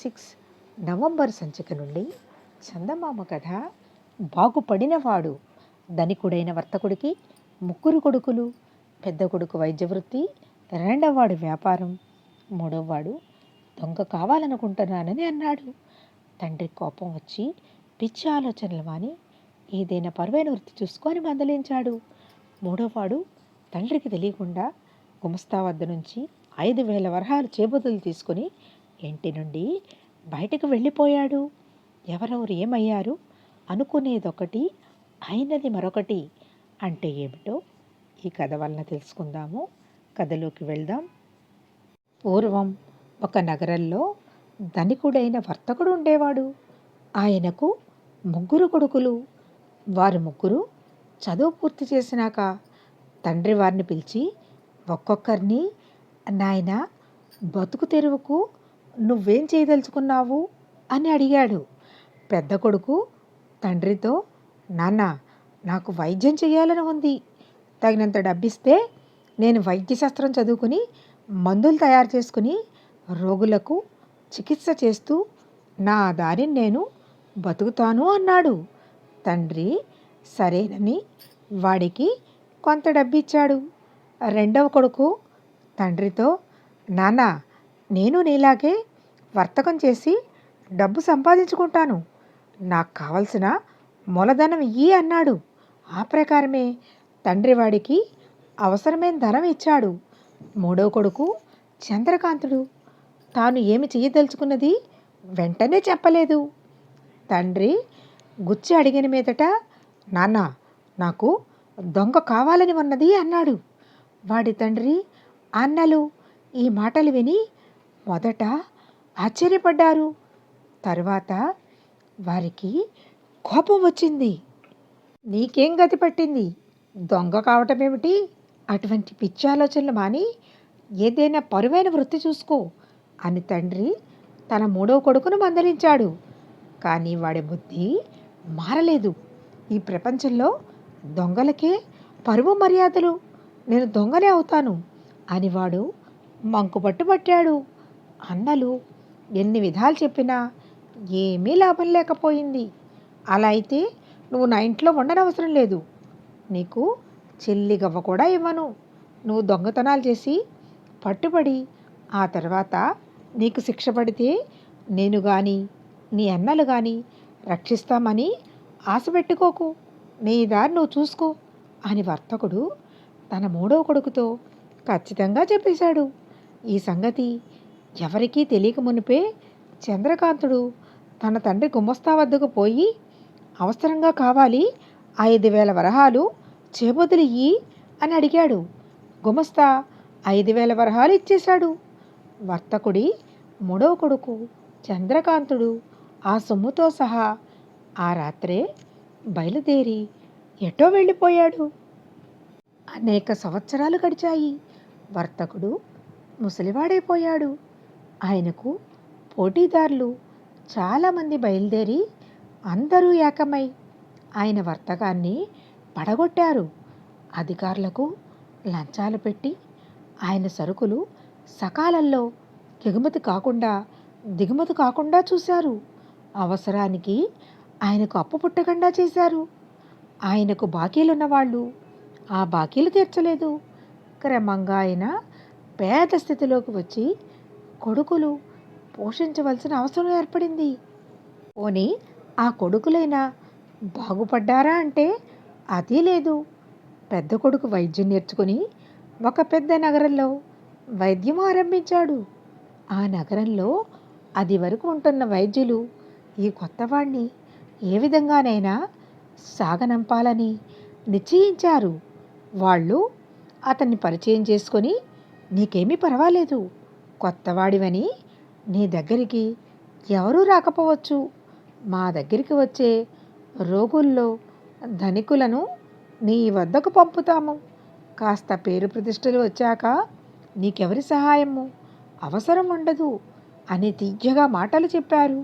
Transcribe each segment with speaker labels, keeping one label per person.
Speaker 1: 6 November సంచిక నుండి చందమామ కథ. బాగుపడినవాడు. ధనికుడైన వర్తకుడికి ముగ్గురు కొడుకులు. పెద్ద కొడుకు వైద్య వృత్తి, రెండవవాడు వ్యాపారం, మూడవవాడు దొంగ కావాలనుకుంటున్నానని అన్నాడు. తండ్రి కోపం వచ్చి పిచ్చి ఆలోచనలు మాని ఏదైనా పరువైన వృత్తి చూసుకొని మందలించాడు. మూడోవాడు తండ్రికి తెలియకుండా గుమస్తా వద్ద నుంచి 5,000 వరహాలు చేబదులు తీసుకుని ఇంటి నుండి బయటకు వెళ్ళిపోయాడు. ఎవరెవరు ఏమయ్యారు అనుకునేదొకటి, అయినది మరొకటి అంటే ఏమిటో ఈ కథ వలన తెలుసుకుందాము. కథలోకి వెళ్దాం. పూర్వం ఒక నగరంలో ధనికుడైన వర్తకుడు ఉండేవాడు. ఆయనకు ముగ్గురు కొడుకులు. వారు ముగ్గురు చదువు పూర్తి చేసినాక తండ్రి వారిని పిలిచి ఒక్కొక్కరిని, నాయన బతుకు తెరువుకు నువ్వేం చేయదలుచుకున్నావు అని అడిగాడు. పెద్ద కొడుకు తండ్రితో, నాన్న, నాకు వైద్యం చేయాలని ఉంది. తగినంత డబ్బిస్తే నేను వైద్యశాస్త్రం చదువుకుని మందులు తయారు చేసుకుని రోగులకు చికిత్స చేస్తూ నా దారిని నేను బతుకుతాను అన్నాడు. తండ్రి సరేనని వాడికి కొంత డబ్బిచ్చాడు. రెండవ కొడుకు తండ్రితో, నాన్న, నేను నీలాగే వర్తకం చేసి డబ్బు సంపాదించుకుంటాను. నాకు కావలసిన మూలధనం ఇయ్యి అన్నాడు. ఆ ప్రకారమే తండ్రి వాడికి అవసరమైన ధనం ఇచ్చాడు. మూడవ కొడుకు చంద్రకాంతుడు తాను ఏమి చేయదలుచుకున్నది వెంటనే చెప్పలేదు. తండ్రి గుచ్చి అడిగిన మీదట, నాన్న, నాకు దొంగ కావాలని ఉన్నది అన్నాడు. వాడి తండ్రి అన్నలు ఈ మాటలు విని మొదట ఆశ్చర్యపడ్డారు. తరువాత వారికి కోపం వచ్చింది. నీకేం గతి పట్టింది? దొంగ కావటం ఏమిటి? అటువంటి పిచ్చి ఆలోచనలు మాని ఏదైనా పరువైన వృత్తి చూసుకో అని తండ్రి తన మూడవ కొడుకును మందలించాడు. కానీ వాడి బుద్ధి మారలేదు. ఈ ప్రపంచంలో దొంగలకే పరువు మర్యాదలు, నేను దొంగనే అవుతాను అని వాడు మంకుపట్టు పట్టాడు. అన్నలు ఎన్ని విధాలు చెప్పినా ఏమీ లాభం లేకపోయింది. అలా అయితే నువ్వు నా ఇంట్లో ఉండనవసరం లేదు. నీకు చెల్లిగవ్వ కూడా ఇవ్వను. నువ్వు దొంగతనాలు చేసి పట్టుబడి ఆ తర్వాత నీకు శిక్ష పడితే నేను కానీ నీ అన్నలు కానీ రక్షిస్తామని ఆశ పెట్టుకోకు. నీ దారి నువ్వు చూసుకో అని వర్తకుడు తన మూడవ కొడుకుతో ఖచ్చితంగా చెప్పేశాడు. ఈ సంగతి ఎవరికీ తెలియక మునిపే చంద్రకాంతుడు తన తండ్రి గుమస్తా వద్దకు పోయి, అవసరంగా కావాలి 5,000 వరహాలు చేబదులియ్యి అని అడిగాడు. గుమస్తా 5,000 వరహాలు ఇచ్చేశాడు. వర్తకుడి మూడవ కొడుకు చంద్రకాంతుడు ఆ సొమ్ముతో సహా ఆ రాత్రే బయలుదేరి ఎటో వెళ్ళిపోయాడు. అనేక సంవత్సరాలు గడిచాయి. వర్తకుడు ముసలివాడైపోయాడు. ఆయనకు పోటీదారులు చాలామంది బయలుదేరి అందరూ ఏకమై ఆయన వర్తకాన్ని పడగొట్టారు. అధికారులకు లంచాలు పెట్టి ఆయన సరుకులు సకాలంలో దిగుమతి కాకుండా చూశారు. అవసరానికి ఆయనకు అప్పు పుట్టకుండా చేశారు. ఆయనకు బాకీలున్న వాళ్ళు ఆ బాకీలు తీర్చలేదు. క్రమంగా ఆయన పేద స్థితిలోకి వచ్చి కొడుకులు పోషించవలసిన అవసరం ఏర్పడింది. పోనీ ఆ కొడుకులైనా బాగుపడ్డారా అంటే అది లేదు. పెద్ద కొడుకు వైద్యం నేర్చుకుని ఒక పెద్ద నగరంలో వైద్యం ఆరంభించాడు. ఆ నగరంలో అది వరకు ఉంటున్న వైద్యులు ఈ కొత్తవాడిని ఏ విధంగానైనా సాగనంపాలని నిశ్చయించారు. వాళ్ళు అతన్ని పరిచయం చేసుకొని, నీకేమీ పర్వాలేదు, కొత్తవాడివని నీ దగ్గరికి ఎవరూ రాకపోవచ్చు. మా దగ్గరికి వచ్చే రోగుల్లో ధనికులను నీ వద్దకు పంపుతాము. కాస్త పేరు ప్రతిష్టలు వచ్చాక నీకెవరి సహాయము అవసరం ఉండదు అని తీయగా మాటలు చెప్పారు.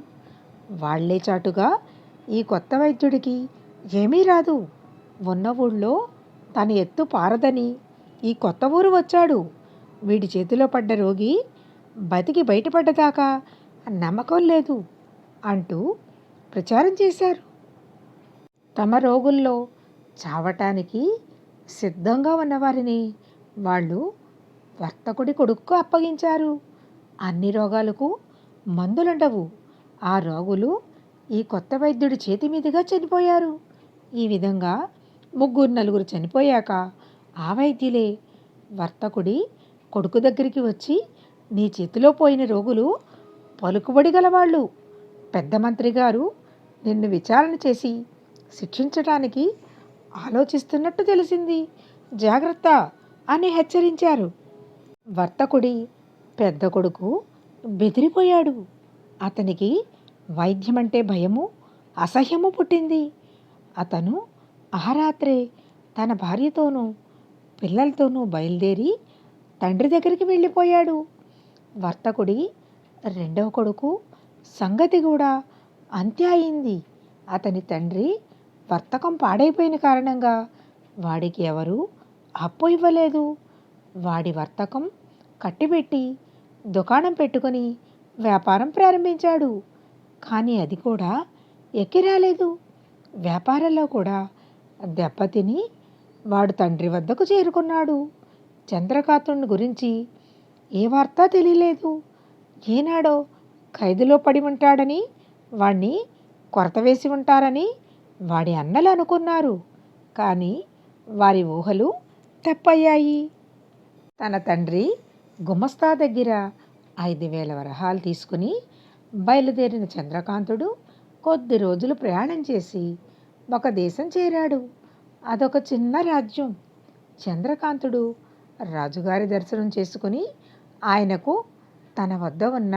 Speaker 1: వాళ్లే చాటుగా ఈ కొత్త వైద్యుడికి ఏమీ రాదు. ఉన్న ఊళ్ళో తన ఎత్తు పారదని ఈ కొత్త ఊరు వచ్చాడు. వీడి చేతిలో పడ్డ రోగి బతికి బయటపడ్డదాకా నమ్మకం లేదు అంటూ ప్రచారం చేశారు. తమ రోగుల్లో చావటానికి సిద్ధంగా ఉన్నవారిని వాళ్ళు వర్తకుడి కొడుక్కు అప్పగించారు. అన్ని రోగాలకు మందులుండవు. ఆ రోగులు ఈ కొత్త వైద్యుడి చేతి మీదుగా చనిపోయారు. ఈ విధంగా ముగ్గురు నలుగురు చనిపోయాక ఆ వైద్యులే వర్తకుడి కొడుకు దగ్గరికి వచ్చి, నీ చేతిలో పోయిన రోగులు పలుకుబడి గలవాళ్ళు. పెద్ద మంత్రి గారు నిన్ను విచారణ చేసి శిక్షించటానికి ఆలోచిస్తున్నట్టు తెలిసింది, జాగ్రత్త అని హెచ్చరించారు. వర్తకుడి పెద్ద కొడుకు బెదిరిపోయాడు. అతనికి వైద్యమంటే భయము, అసహ్యము పుట్టింది. అతను ఆ రాత్రే తన భార్యతోనూ పిల్లలతోనూ బయలుదేరి తండ్రి దగ్గరికి వెళ్ళిపోయాడు. వర్తకుడి రెండవ కొడుకు సంగతి కూడా అంతే అయింది. అతని తండ్రి వర్తకం పాడైపోయిన కారణంగా వాడికి ఎవరూ అప్పు ఇవ్వలేదు. వాడి వర్తకం కట్టిబెట్టి దుకాణం పెట్టుకొని వ్యాపారం ప్రారంభించాడు. కానీ అది కూడా ఎక్కి రాలేదు. వ్యాపారంలో కూడా దెబ్బతిని వాడు తండ్రి వద్దకు చేరుకున్నాడు. చంద్రకాంతుని గురించి ఏ వార్త తెలియలేదు. ఏనాడో ఖైదులో పడి ఉంటాడని, వాణ్ణి కొరత వేసి ఉంటారని వాడి అన్నలు అనుకున్నారు. కానీ వారి ఊహలు తప్పయ్యాయి. తన తండ్రి గుమస్తా దగ్గర 5,000 వరహాలు తీసుకుని బయలుదేరిన చంద్రకాంతుడు కొద్ది రోజులు ప్రయాణం చేసి ఒక దేశం చేరాడు. అదొక చిన్న రాజ్యం. చంద్రకాంతుడు రాజుగారి దర్శనం చేసుకుని ఆయనకు తన వద్ద ఉన్న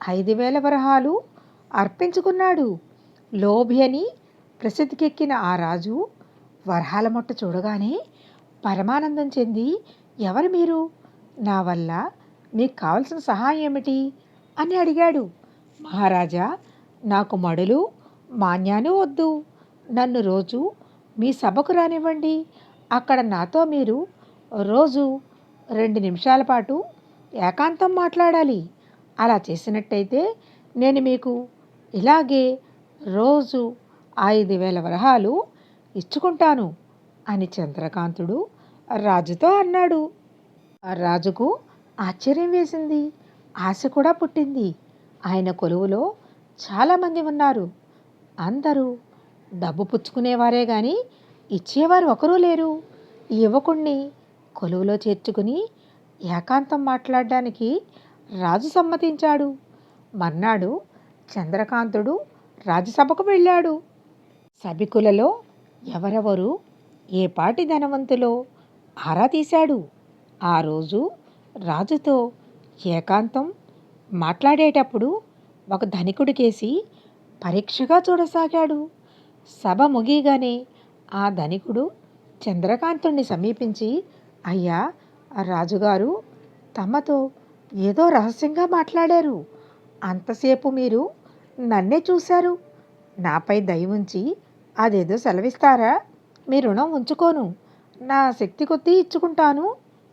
Speaker 1: 5,000 వరహాలు అర్పించుకున్నాడు. లోభి అని ప్రసిద్ధికెక్కిన ఆ రాజు వరహాల మొట్ట చూడగానే పరమానందం చెంది, ఎవరు మీరు? నా వల్ల మీకు కావలసిన సహాయం ఏమిటి అని అడిగాడు. మహారాజా, నాకు మడులు మాన్యాలు వద్దు. నన్ను రోజు మీ సభకు రానివ్వండి. అక్కడ నాతో మీరు రోజు 2 నిమిషాల పాటు ఏకాంతం మాట్లాడాలి. అలా చేసినట్టయితే నేను మీకు ఇలాగే రోజు 5,000 వరహాలు ఇచ్చుకుంటాను అని చంద్రకాంతుడు రాజుతో అన్నాడు. ఆ రాజుకు ఆశ్చర్యం వేసింది, ఆశ కూడా పుట్టింది. ఆయన కొలువులో చాలామంది ఉన్నారు. అందరూ డబ్బు పుచ్చుకునేవారే గాని ఇచ్చేవారు ఒకరూ లేరు. ఈ యువకుణ్ణి కొలువులో చేర్చుకుని ఏకాంతం మాట్లాడడానికి రాజు సమ్మతించాడు. మర్నాడు చంద్రకాంతుడు రాజసభకు వెళ్ళాడు. సభికులలో ఎవరెవరు ఏ పాటి ధనవంతులో ఆరా తీశాడు. ఆ రోజు రాజుతో ఏకాంతం మాట్లాడేటప్పుడు ఒక ధనికుడికేసి పరీక్షగా చూడసాగాడు. సభ ముగియగానే ఆ ధనికుడు చంద్రకాంతుణ్ణి సమీపించి, అయ్యా, రాజుగారు తమతో ఏదో రహస్యంగా మాట్లాడారు. అంతసేపు మీరు నన్నే చూశారు. నాపై దయ ఉంచి అదేదో సెలవిస్తారా? మీ రుణం ఉంచుకోను. నా శక్తి కొద్దీ ఇచ్చుకుంటాను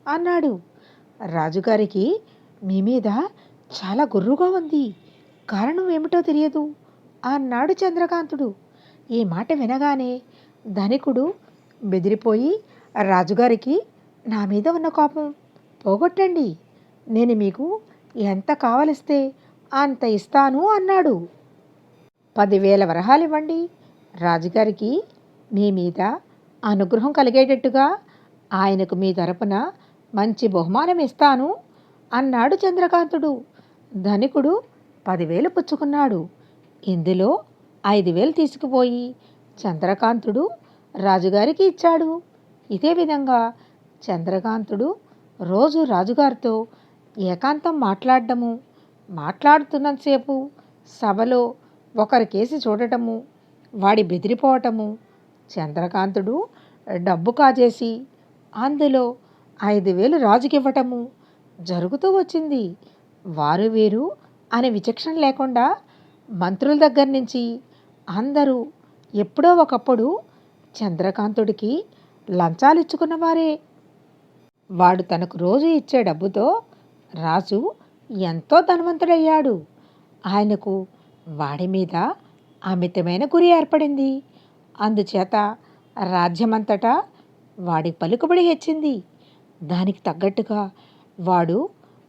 Speaker 1: అన్నాడు. రాజుగారికి మీ మీద చాలా గుర్రుగా ఉంది. కారణం ఏమిటో తెలియదు అన్నాడు చంద్రకాంతుడు. ఈ మాట వినగానే ధనికుడు బెదిరిపోయి, రాజుగారికి నా మీద ఉన్న కోపం పోగొట్టండి. నేను మీకు ఎంత కావలిస్తే అంత ఇస్తాను అన్నాడు. 10,000 వరహాలు ఇవ్వండి. రాజుగారికి మీ మీద అనుగ్రహం కలిగేటట్టుగా ఆయనకు మీ తరపున మంచి బహుమానం ఇస్తాను అన్నాడు చంద్రకాంతుడు. ధనికుడు 10,000 పుచ్చుకున్నాడు. ఇందులో 5,000 తీసుకుపోయి చంద్రకాంతుడు రాజుగారికి ఇచ్చాడు. ఇదే విధంగా చంద్రకాంతుడు రోజు రాజుగారితో ఏకాంతం మాట్లాడుతున్నంతసేపు సభలో ఒకరి కేసి చూడటము, వాడి బెదిరిపోవటము, చంద్రకాంతుడు డబ్బు కాజేసి అందులో 5,000 రాజుకివ్వటము జరుగుతూ వచ్చింది. వారు వీరు అనే విచక్షణ లేకుండా మంత్రుల దగ్గర నుంచి అందరూ ఎప్పుడో ఒకప్పుడు చంద్రకాంతుడికి లంచాలు ఇచ్చుకున్నవారే. వాడు తనకు రోజు ఇచ్చే డబ్బుతో రాజు ఎంతో ధనవంతుడయ్యాడు. ఆయనకు వాడి మీద అమితమైన గురి ఏర్పడింది. అందుచేత రాజ్యమంతటా వాడి పలుకుబడి హెచ్చింది. దానికి తగ్గట్టుగా వాడు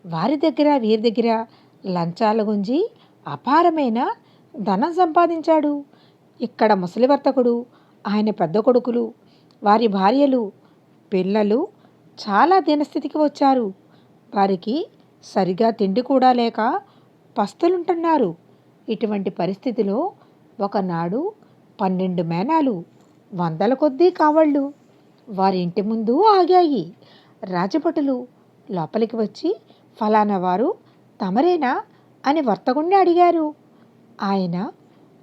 Speaker 1: వారి దగ్గర వీరి దగ్గర లంచాల గుంజి అపారమైన ధనం సంపాదించాడు. ఇక్కడ ముసలి వర్తకుడు, ఆయన పెద్ద కొడుకులు, వారి భార్యలు, పిల్లలు చాలా దీనస్థితికి వచ్చారు. వారికి సరిగా తిండి కూడా లేక పస్తులుంటున్నారు. ఇటువంటి పరిస్థితిలో ఒకనాడు 12 మేనాలు, వందల కొద్దీ కావళ్ళు వారి ఇంటి ముందు ఆగాయి. రాజభటులు లోపలికి వచ్చి ఫలానా వారు తమరేనా అని వర్తకుణ్ణి అడిగారు. ఆయన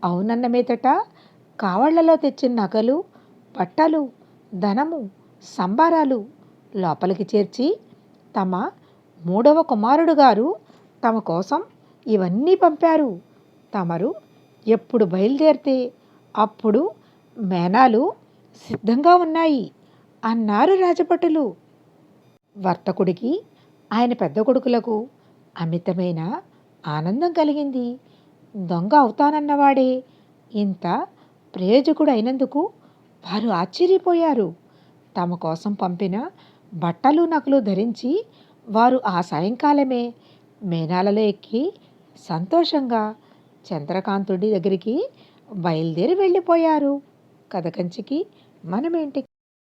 Speaker 1: అవునన్న మీదట కావళ్లలో తెచ్చిన నగలు, బట్టలు, ధనము, సంబారాలు లోపలికి చేర్చి తమ 3వ కుమారుడు గారు తమ కోసం ఇవన్నీ పంపారు. తమరు ఎప్పుడు బయలుదేరితే అప్పుడు మేనాలు సిద్ధంగా ఉన్నాయి అన్నారు రాజభటులు. వర్తకుడికి, ఆయన పెద్ద కొడుకులకు అమితమైన ఆనందం కలిగింది. దొంగ అవుతానన్నవాడే ఇంత ప్రయోజకుడు అయినందుకు వారు ఆశ్చర్యపోయారు. తమ కోసం పంపిన బట్టలు నగలు ధరించి వారు ఆ సాయంకాలమే మేనాలలో ఎక్కి సంతోషంగా చంద్రకాంతుడి దగ్గరికి బయలుదేరి వెళ్ళిపోయారు. కథ కంచికి మనమేంటి.